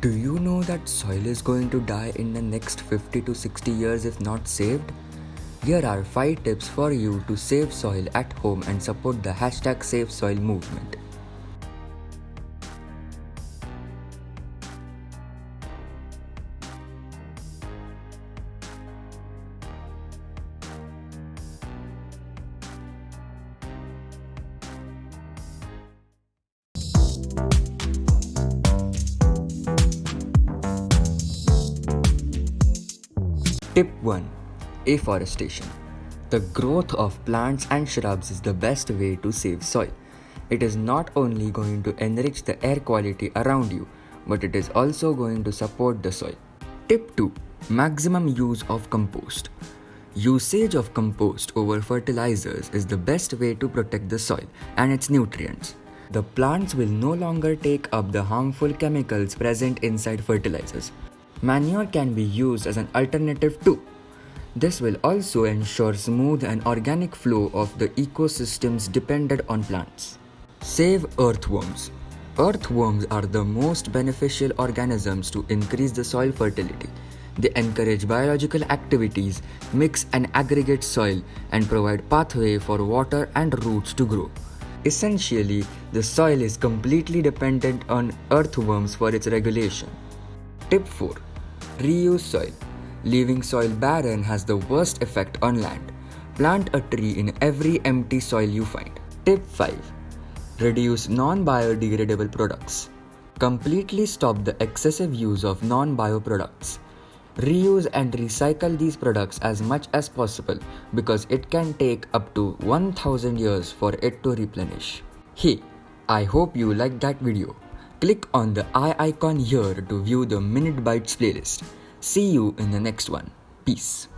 Do you know that soil is going to die in the next 50 to 60 years if not saved? Here are 5 tips for you to save soil at home and support the #SaveSoil movement. Tip 1. Afforestation. The growth of plants and shrubs is the best way to save soil. It is not only going to enrich the air quality around you, but it is also going to support the soil. Tip 2. Maximum use of compost. Usage of compost over fertilizers is the best way to protect the soil and its nutrients. The plants will no longer take up the harmful chemicals present inside fertilizers. Manure can be used as an alternative too. This will also ensure smooth and organic flow of the ecosystems dependent on plants. Save earthworms. Earthworms are the most beneficial organisms to increase the soil fertility. They encourage biological activities, mix and aggregate soil, and provide pathway for water and roots to grow. Essentially, the soil is completely dependent on earthworms for its regulation. Tip 4. Reuse soil. Leaving soil barren has the worst effect on land. Plant a tree in every empty soil you find. Tip 5. Reduce non-biodegradable products. Completely stop the excessive use of non-bio products. Reuse and recycle these products as much as possible because it can take up to 1000 years for it to replenish. Hey, I hope you liked that video. Click on the eye icon here to view the Minute Bites playlist. See you in the next one. Peace.